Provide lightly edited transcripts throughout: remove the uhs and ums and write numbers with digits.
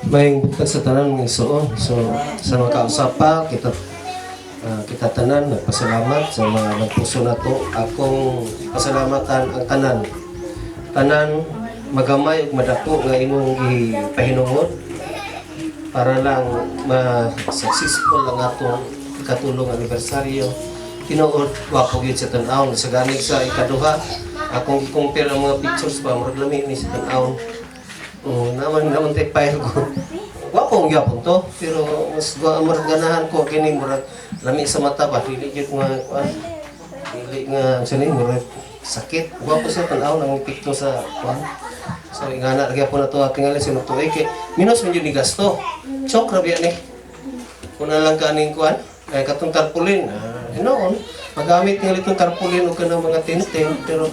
May butag sa tanan ng igsoon. So sa mga kausapa kita kita tanan nagpasalamat sa mga nagpuso nato. Akong pasalamatan ang tanan magamay ug madako nga imong gipahinungod para lang ma-successful ang atong ikatulong anibersaryo. Tinuod wapo gyud sa tan-aw sa ganig sa ikaduha. Akong i-compare ang mga pictures pa murag lami ni sa tan-aw. Naman tay file ko. Wapong gyapon to, pero mas ganahan ko kini murag lami sa mata ba dili gyud nga dili nga sini murag sakit. Wapo sa tan-aw nang picture sa kuan. So ingana lagi po na to ating alis yung tuig kay minus man yun ni gasto. Chok ra biya ni. Kuna lang kaning kuan ay katong tarpaulin. Noon magamit nga litong tarpaulin o kanang mga tintin pero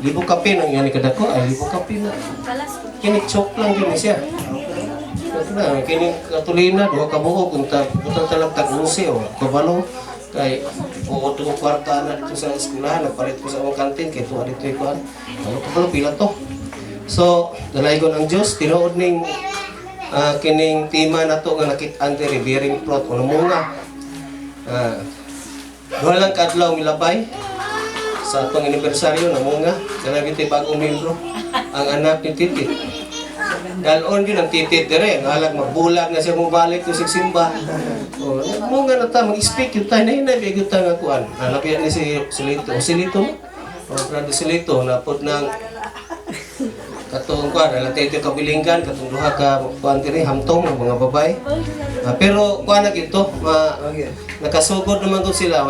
libo kape nang yan kadako ay libo kape na. Kini chok lang yun siya. Na kini katulina duha ka buok unta butang talang tag-11 o kabalo kay buot ko kwarta na dito sa eskwelahan nagpalit ko sa among kantin kay tuwa dito kuan. Ano kabalo pila to. So, dalaygon ang Diyos, tinuod ning kining tema na to nga nakit-an diri bearing fruit o namunga. Walang kadlaw milabay sa atong anibersaryo namunga. Dalagin tayo bagong membro, ang anak ni Titit. Dalon yun ang Titit dire, halag magbulag na siya mabalik to sa simba. O, namunga na ta, mag-speak yung tayo na hinay, yung tayo nga kuan. Nalabihan ni si Silito. Silito mo? O, Brado Silito, napod ng katong kuan ala tayo kabilinggan katong duha ka kuan diri hamtong ng mga babay. Pero kuan na gito nakasugod naman to sila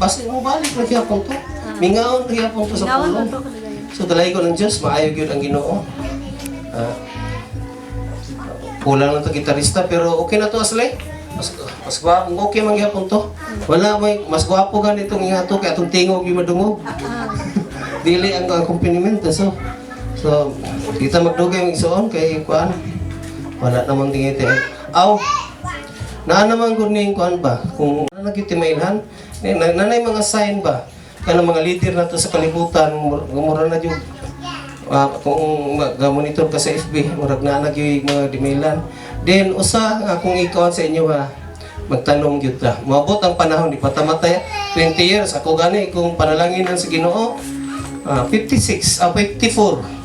basta mo balik na gyapon to mingaon na gyapon to sa pulong. So dalay ko ng Dios maayo gyud ang Ginoo. Kulang lang to gitarista pero okay na to aslay. Mas gwapo okay man gyapon to. Wala may mas gwapo ganito ingato kay atong tingog gyud madungog. Dili ang accompaniment So, kita magdugay ng igsoon kay kuan. Wala namang tingiti. Aw. Naa naman gud ning kuan ba? Kung ano nagitimailhan, nanay mga sign ba? Kanang mga leader nato sa kalibutan, mura na jud. Kung mag-monitor ka sa FB, murag na gyud mga dimailan. Then usa akong ikaw sa inyo ha. Magtanong gyud ta. Moabot ang panahon di patamatay 20 years ako gani kung panalanginan sa Ginoo. 54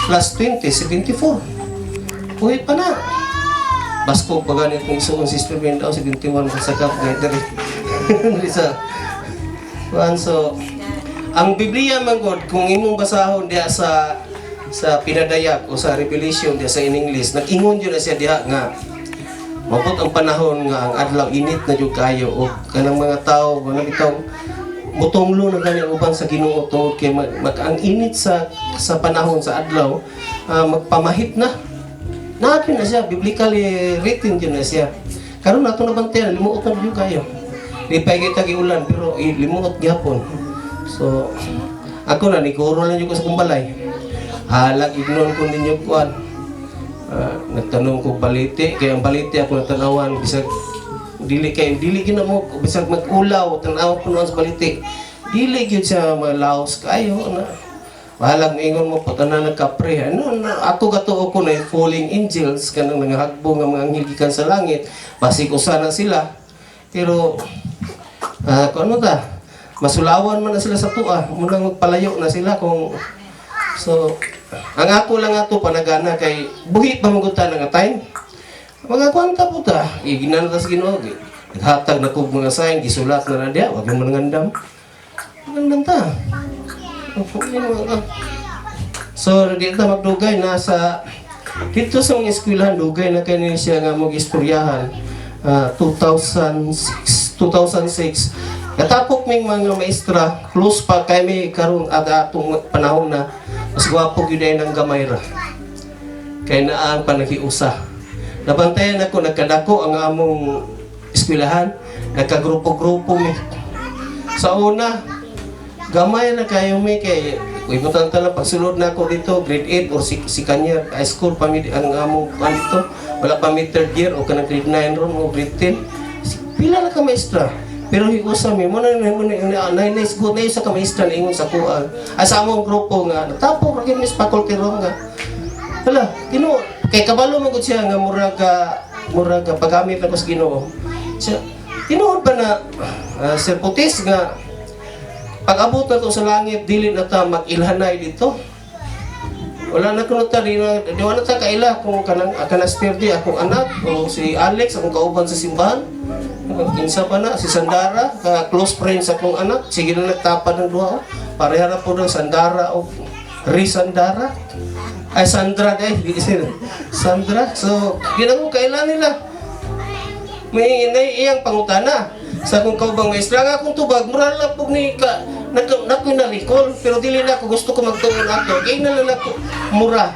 plus 20, 74. Uy pa na. Basko pa ganit ng isuong sister Ben daw, 71 sa kap gaiter. So, ang Biblia magod kung imong basahon diha sa pinadayak o sa Revelation diha sa in English, nag-ingon jud na siya diha nga mabot ang panahon nga ang adlaw init na jud kayo o kanang mga tao nga bitaw mutonglo na gani uban sa Ginoo tungod kay ang init sa panahon sa adlaw magpamahit na. Natin na siya biblically written din na siya. Karon nato na bantayan limuot na jud kayo. Di pa kita giulan pero limuot gyapon. So ako na niguro lang jud ko sa kumbalay. Halag ignon ko ninyo kuan. Nagtanong ko balite kay ang balite ako natanawan bisag dili gyud mo bisag mag-ulaw tan-aw puno sa balite dili gyud siya malaos kayo na bahalag moingon mo patanan nagkapre ako gatuo ko na falling angels kanang nangahagbo nga mga anghel gikan sa langit basig usa na sila pero kung ano ta masulawan man na sila sa tuwa munang magpalayo na sila kung so ang ako lang ato panagana kay buhi pa magunta nga time. Mga kwanta po ta, iginan na sa Ginoo. Naghatag na kong mga sign, gisulat na na diya, huwag yung manangandam. Manangandam ta. So, dito magdugay, dito sa mga eskwelahan, dugay na kayo siya nga mag-istoryahan. 2006. Natapok may mga maestra, close pa kay may karon atong panahon na mas gwapo yun ng gamay ra. Kaya na ang panakiusa. Nabantayan ako, nagkadako ang among eskwelahan, nagkagrupo-grupo mi. Sa una, gamay na kayo mi kay ibutang tala pagsulod na ako dito, grade 8 or si Kanyar, high school pa mi ang among dito. Wala pa mi third year o kanang grade 9 ron o grade 10. Pila na ka maestra. Pero hiusa mi mo na nice good na sa ka maestra na ingon sa kuan. Sa among grupo nga natapok ra gyud mis faculty ron nga. Hala, Kay kabalo mo gud siya nga murag ka paggamit ako sa Ginoo. Siya tinuod pa na Sir Putis nga pag-abot na to sa langit dili na ta mag-ilhanay dito. Wala na kuno ta di wala ta kaila kung kanang Spirdi akong anak o si Alex akong kauban sa simbahan. Kinsa pa na si Sandara ka close friend sa akong anak. Sige na nagtapad ng duha. Pareha na po ng Sandara o Sandra ay Sandra Sandra. So ginamo kailan nila may iyang pangutana sa akong kaubang maestra nga akong tubag mura lang po ni ka nakunarikol pero dili na ako gusto ko magtuon ato kay na lang ako mura.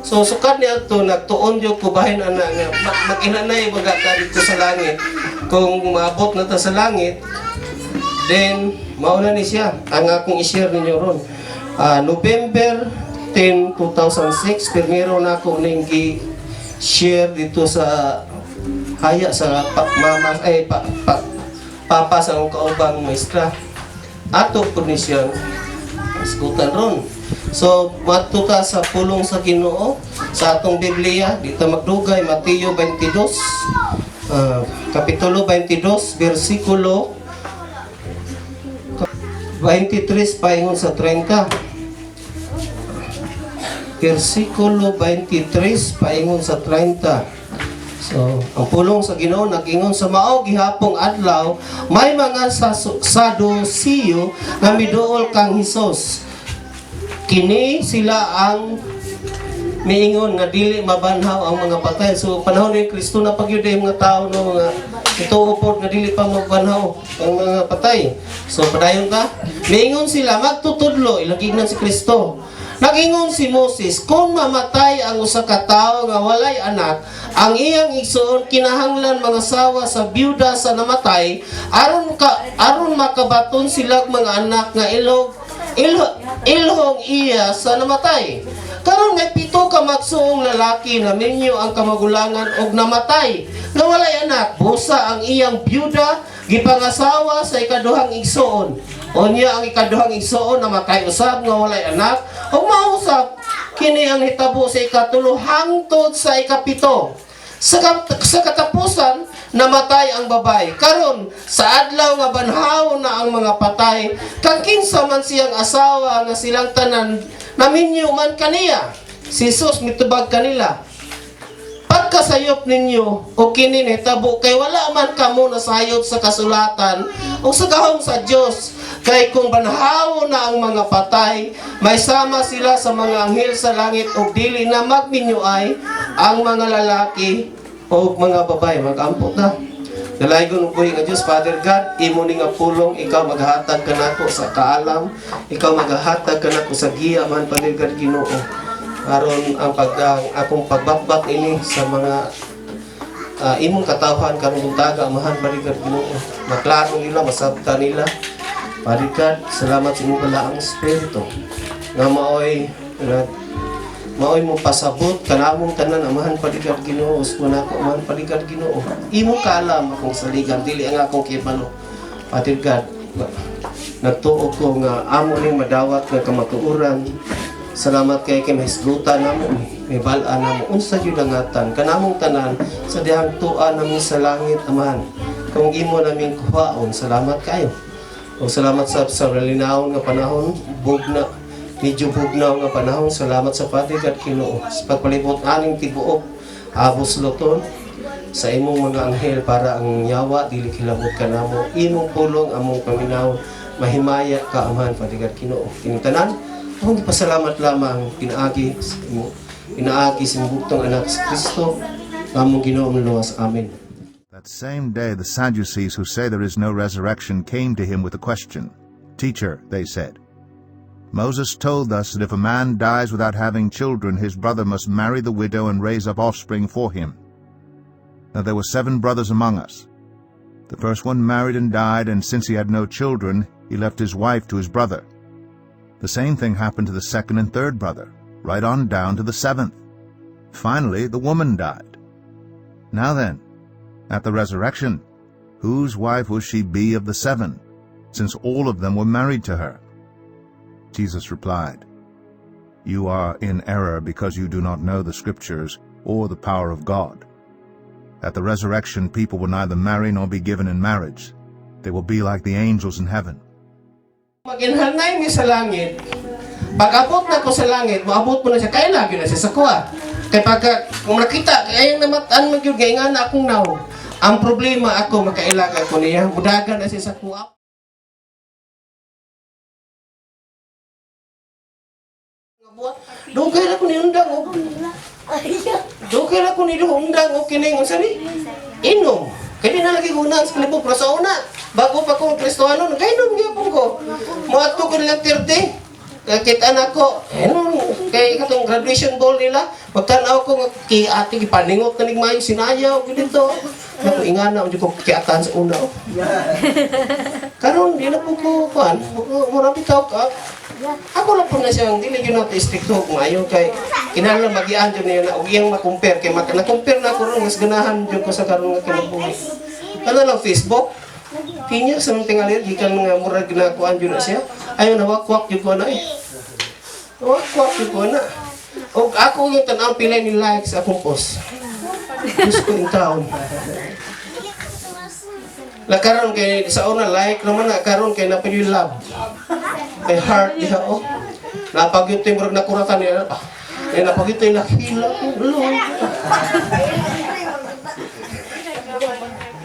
So sukad niya ato nagtuon jud ko bahin ana nga mag-inanay baga ka dito sa langit kung maabot na ta sa langit then mauna ni siya ang akong i-share ninyo ron. November 10, 2006, primero na ako ning gi-share dito sa haya sa papa sa akong kaubang maestra. Ato po ni siya iskutan ron. So, matuta sa pulong sa Ginoo sa atong Biblia, dito magdugay, Mateo 22, Kapitulo 22, versikulo 23 paingon sa 30. Versikulo 23 paingon sa 30. So, ang pulong sa Ginoo nag-ingon sa mao gihapong adlaw may mga Sadusiyo nga miduol kang Hesus. Kini sila ang miingon nga dili mabanhaw ang mga patay. So panahon ni Kristo na pagyud mga tao no mga ituupod nga dili pa mabanhaw ang mga patay. So padayon ka, miingon sila magtutudlo ilagignan si Kristo. Nagingon si Moses, kung mamatay ang usa ka tawo nga walay anak, ang iyang igsoon kinahanglan mga sawa sa byuda sa namatay, aron makabaton sila mga anak nga ilhong iya sa namatay. Karon may 7 ka magsuong lalaki na minyo ang kamagulangan og namatay nga walay anak, busa ang iyang byuda gipangasawa sa ikaduhang igsoon. Unya ang ikaduhang igsoon namatay usab nga walay anak ug mausab kini ang hitabo sa ikatulo hangtod sa ikapito. Sa katapusan namatay ang babay. Karon sa adlaw nga banhaw na ang mga patay, kang kinsa man siyang asawa nga silang tanan naminyo man kaniya. Si Jesus mitubag kanila, pagkasayop ninyo o kini hitabo kay wala man kamo nasayod sa kasulatan o sa gahom sa Dios. Kay kung banhaw na ang mga patay, may sama sila sa mga anghel sa langit o dili na magminyoay ang mga lalaki o mga babae. Mag-ampot na. Dalaygon ko nga Diyos, Father God, imo ni nga pulong, ikaw maghatag ka nako sa kaalam, ikaw maghatag ka nako sa giya man, Father God, Ginoo. Aron ang akong pagbakbak ini sa mga imong katawhan karong buntaga, amahan, Father God, Ginoo. Maklaro nila, masabta nila. Father God, salamat sa imong balaang Espiritu nga maoy mo pasabot kanamong tanan amahan paligad Ginoo usmo nako amahan paligad Ginoo imong kaalam akong saligan dili ang akong kibalo. Father God, nagtuo ko nga amo ning madawat nga kamatuoran. Salamat kay mahisgutan namo may bal-an namo unsa jud angatan kanamong tanan sa dihang tuan nami sa langit amahan. Kung imo naming kuhaon, salamat kayo. O salamat sa linawon nga panahon, medyo bugnaw nga panahon. Salamat sa Father God, Ginoo. Sa pagpalibot aning tibuok, abos luton, sa imong mga anghel para ang yawa, dili kilabot ka namo. Imong pulong, among paminaw, mahimaya ka, amahan, Father God, Ginoo. Tinitanan, akong ipasalamat lamang, pinaagi sa bugtong anak sa Kristo, among Ginoo luwas. Amen. That same day the Sadducees, who say there is no resurrection, came to him with a question. Teacher, they said, Moses told us that if a man dies without having children, his brother must marry the widow and raise up offspring for him. Now there were 7 brothers among us. The first one married and died, and since he had no children, he left his wife to his brother. The same thing happened to the second and third brother, right on down to the 7th. Finally, the woman died. Now then, at the resurrection, whose wife will she be of the 7, since all of them were married to her? Jesus replied, You are in error because you do not know the Scriptures or the power of God. At the resurrection, people will neither marry nor be given in marriage. They will be like the angels in heaven. Maginhanay mi sa langit. Pag abot na ko sa langit, maabot mo na siya, kaya lagi na siya sa kuha. Kaya pagka, kung nakita, kaya yung namataan mag-yun, kaya nga na akong now. Ang problema ako, makailagan ko niya, budagan na siya sa kuha. Dugay na ko ni undang o. Dugay na ko ni undang o kining o sani. Inom. Kaya na lagi unang sa kalibog. Pero sa una, bago pa kong Kristohano, nagainom gyapon ko. Muadto ko nilang 30. Kita na ko, kay katong graduation ball nila, magtanaw ko kay ate gipaningot kanig mayo sinayaw dito. Naku ingana ko kiatan sa una. Karon di na po ko kuan, mura bitaw ka. Ako lang po na siyang dili yun natin stricto mayo kay kinahanglan magian jud niya na og iyang ma-compare kay na-compare na ko ron mas ganahan jud ko sa karon nga kinabuhi. Kana lang Facebook. Tinya sa mga tingalir, gikan mga murag na kuan jud na siya. Ayaw na wakwak jud ko na eh. Wakwak jud ko na. Og ako yung tan-aw pila ni likes sa akong post. Gusto yung taon. La karon kay sa una like naman na karon kay napili love. Kay heart diha oh. Napagyud tay murag nakuratan niya pa. Kay napagyud tay nakila.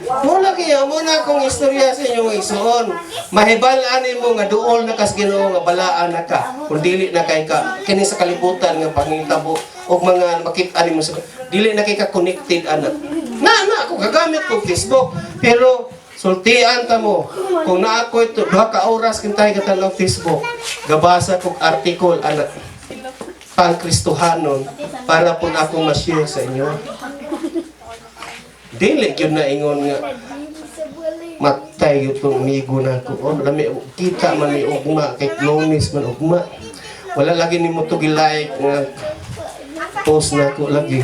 Muna kaya, muna akong istorya sa inyo isuon. Mahibalaan mo nga duol na kas Ginoo nga balaan na ka. Kung dili na kay ka kini sa kalibutan nga pangitabo og mga makita nimo sa dili na kay ka connected anak. Na ako gagamit ko Facebook pero sultian ta mo kung naa ko ito 2 ka oras kintay ka tanong Facebook gabasa kog article anak pang-Kristohanon para pud ako ma-share sa inyo. Dili yun na ingon nga matay yun itong amigo na ko. O, kita man ni ugma, kay Clonis man ugma. Wala lagi ni mo ito gilike nga post na ko lagi.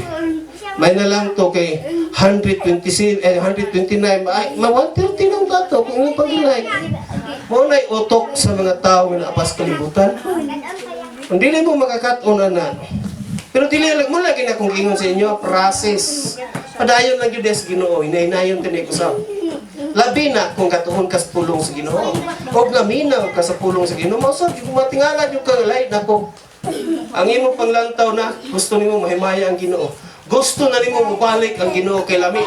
May na lang to kay 129, ay, 130 lang dato kung ano pang gilike. Mo na'y utok sa mga tao na apas kalibutan. Hindi na mo makakatuna na. Pero dili mo lagi na kung ingon sa inyo, process. Padayon lang yun sa Ginoo, hinahinayon tinay ko sa labi na kung katuhon ka sa pulong sa Ginoo. Huwag laminaw ka sa pulong sa Ginoo. Mausap, yung matingala yung kagalay na ko. Ang imo panglantaw na, gusto nimo mahimaya ang Ginoo. Gusto na nimo mabalik ang Ginoo kay lami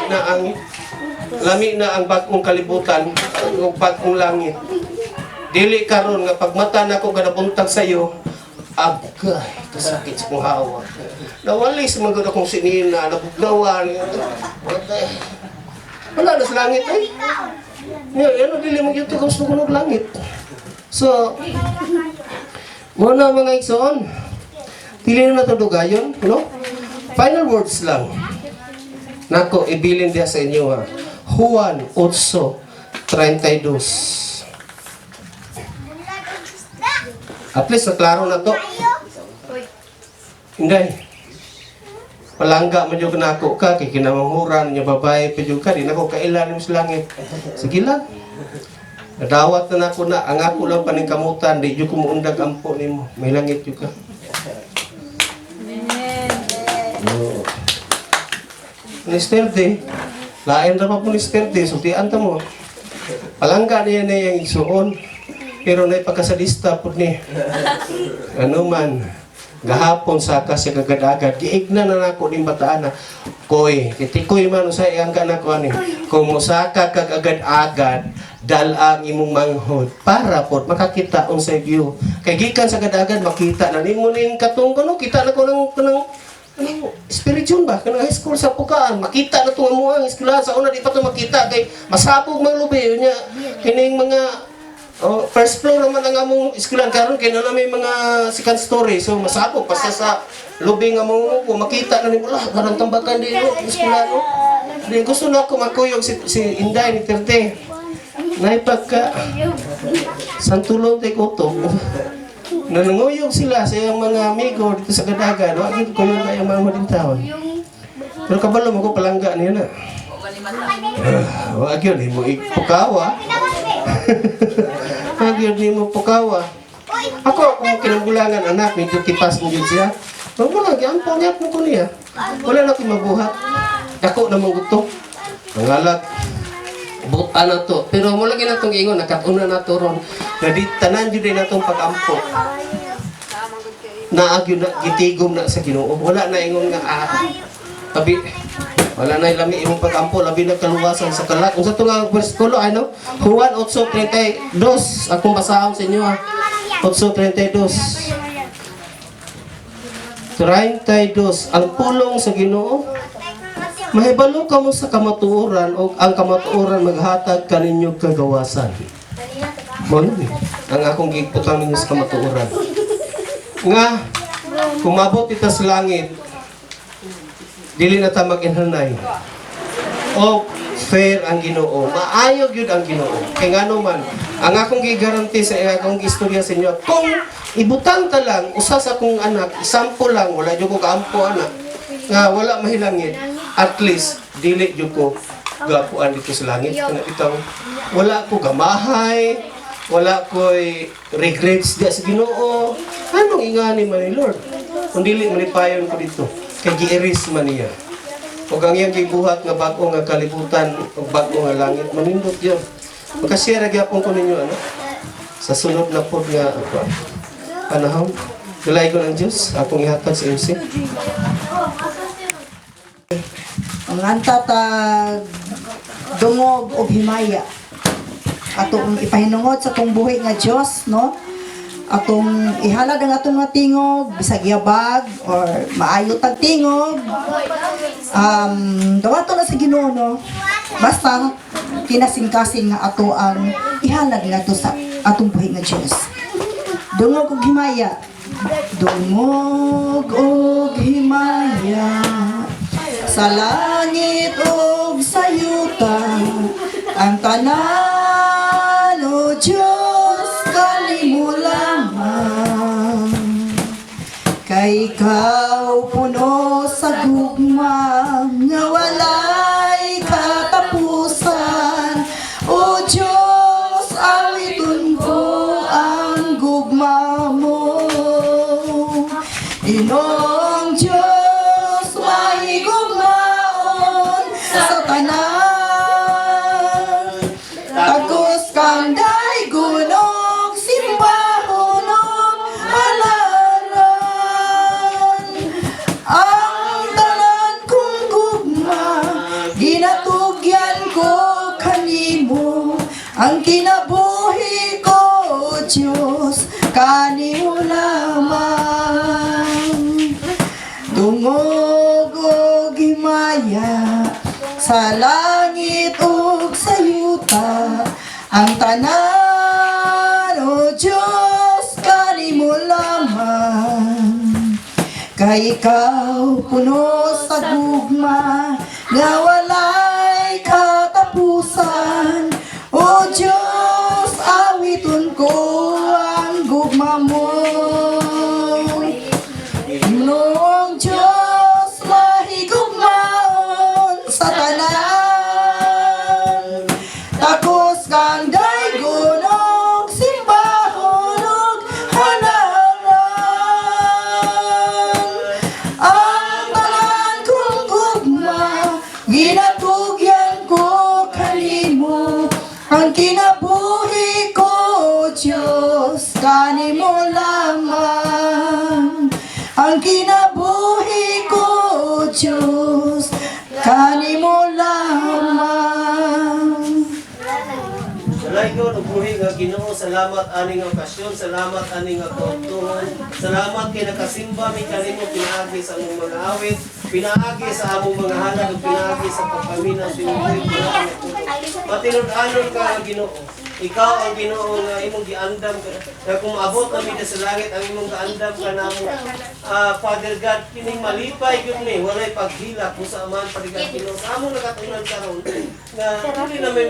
na ang bagong kalibutan, ang bagong langit. Dili karon nga pagmata na ko ganabuntag sa iyo, agay, kasakit sa kong hawa. Nawalis mga akong sinina, nabugnawan. Wala na sa langit ay. Ano dili mo yung gusto ko ng langit. So, muna mga igsoon, dili na natudugayon, no? Final words lang. Nako, ibilin diya sa inyo ha. Juan 8:32. At least naklaro na to. Hindi. Palangga man yung nako ka, kay kinamanghuran niya babae, pedyo ka, di na ko kailan sa langit. Sige lang. Nadawat na nako na, ang ako lang paningkamutan, di yung kumuundag ampo ni mo. May langit yung ka. Amen. Mr. D, lain na pa po Mr. D, sultian ta mo. Palangga niya na yung isuon, pero na ipagkasalista po ni. Ano man. Gahapon sa kasi kagad-agad giigna na nako ning bataan na koy kitikoy man sa iyang kanako ani kung mosaka kag agad-agad dal-ang imong manghod para pod makakita unsay view kay gikan sa agad-agad makita na nimo ning katong kuno kita na ko nang spiritual ba kanang high school sa pukaan makita na tong amuang eskwela sa una di pa to makita kay masabog man lubi nya kining mga first floor naman ang among eskwelahan karon kay na may mga second story so masabog basta sa lobby nga mo makita na ni wala karang tambakan di eskwelahan no di gusto na ako makuyog si Inday ni Terte naipagka santulong tay kuto nananguyog sila sa iyang mga amigo dito sa Gadagan wa gid ko yung kayang mga madintawan pero kabalo mo ko palangga niya na wa gyud mo ipukawa Nagyod ni mo pukawa. Ako kung kinanggulangan anak, medyo tipas mo yun siya. Wala, giampon niya po ko niya. Wala na ko mabuhat. Ako na gusto. Nangalat. Buta na to. Pero mula na itong ingon, nakatuna na to ron. Na di, tanan yun din na itong pag-ampo. Naagyo na, gitigom na sa Ginoo. Wala na ingon nga, tabi. Wala na ilami imong pag-ampo, labi na kaluwasan sa kalat. Kung sa ito nga versikulo, ano? Juan 8:32. Akong basahon sa inyo, 8:32. 32. Ang pulong sa Ginoo. Mahibalo ka mo sa kamatuoran o ang kamatuoran maghatag kaninyo kagawasan. Mano ni ang akong gigputang ninyo sa kamatuoran. Nga kumabot ita sa langit, dili na ta mag-inhanay. O fair ang Ginoo, maayog yun ang Ginoo. Kaya nga naman, ang akong gigaranti sa akong istorya sa inyo, kung ibutang ta lang, usa sa akong anak, isampo lang, wala dyo ko kaampo anak, nga wala mahilangin, at least, dili dyo ko gapuan dito sa langit. Kaya itaw, wala ko gamahay, wala ko regrets diya sa Ginoo. Anong ingani man ni Lord? Kung dili manipayon ko dito, kay giiris man niya. Huwag ang iyang gibuhat nga bago nga kalibutan o bago nga langit, manindot yun. Magkasira gyapon ko ninyo, ano? Sa sunod na po nga, panahon, galay ko ng Diyos, akong ihatag sa MC. Ang antatag dungog o himaya atong ipahinungod sa atong buhi nga Dios, no? Atong ihalad ang atong nga tingog bisag yabag or maayo tag tingog. Dawato na sa Ginoo, no? Basta kinasing-kasing nga ato ang ihalad ngadto sa atong buhi nga Dios. Dungog og himaya. Dungog og himaya sa langit ug sa yuta, ang tanan o Diyos kanimo lamang. Kay ikaw puno sa gugma nga walay katapusan, o Diyos awiton ko ang gugma mo. Inong Diyos mahigugmaon sa tanan, tagos kang daygunog simbahon ug halaran. Ang tanan kong gugma ginatugyan ko kanimo, ang kinabuhi ko Diyos kanimo lamang. Dungog og himaya sa langit ug sa yuta, ang tanan o Diyos kanimo lamang. Kay ikaw puno sa gugma nga walay katapusan, o Diyos awiton ko ang gugma mo. Noong Diyos mahigugmaon sa tanan, takos kang daygunog simbahon ug halaran. Ang tanan kong gugma ginatugyan ko kanimo, ang kinabuhi ko Diyos kanimo lamang. Ang kinabuhi ko Diyos kanimo lamang. Salay ko, buhi nga Ginoo, salamat aning okasyon, salamat aning tutuon, salamat kay nakasimba mi kanimo, pinaagi sa among mga awit, pinaagi sa among mga halad, pinaagi sa pagpaminaw sinuwi, matinud-anon ka Ginoo. Ikaw ang Ginoo nga imong giandam na kung maabot na mi sa langit ang imong gaandam ka namo, Father God, kining malipay gyud ni walay paghilak kung sa man padigat Ginoo sa among nakatunan karon nga dili na may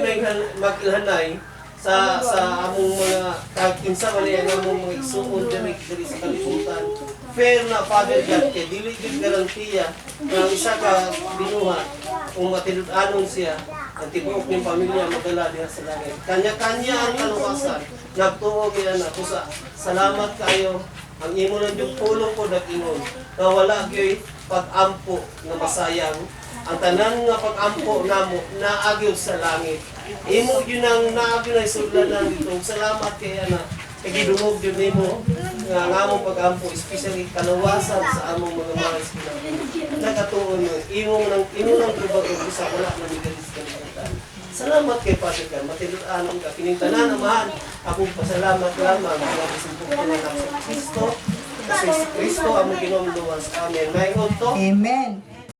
magilhanay sa among mga kinsa man ang among mga igsuon diri sa kalibutan. Fair na Father God, kay dili gyud garantiya nga isa ka binuhat kung matinud-anon siya ang tibuok ng pamilya magdala diha sa langit. Kanya-kanya ang kaluwasan. Nagtuo kaya na ko sa salamat kayo ang imo lang yung pulong ko nag-ingon na wala gyud pag-ampo na masayang ang tanan nga pag-ampo namo naagyo sa langit. Imo yun ang naagyo na isulanan dito. Salamat kay ana. Kay gidungog yun nimo nga among pag-ampo, especially kalawasan sa among mga eskwela. Nakatuon mo imo nang tubag og sa wala na migalis kalibutan. Salamat kay Padre ka, matinud-anon ka kining tanan amahan. Akong pasalamat lamang nga bisubok ko na sa Kristo. Kasi si Kristo among ginomluwas. Amen. May to. Amen.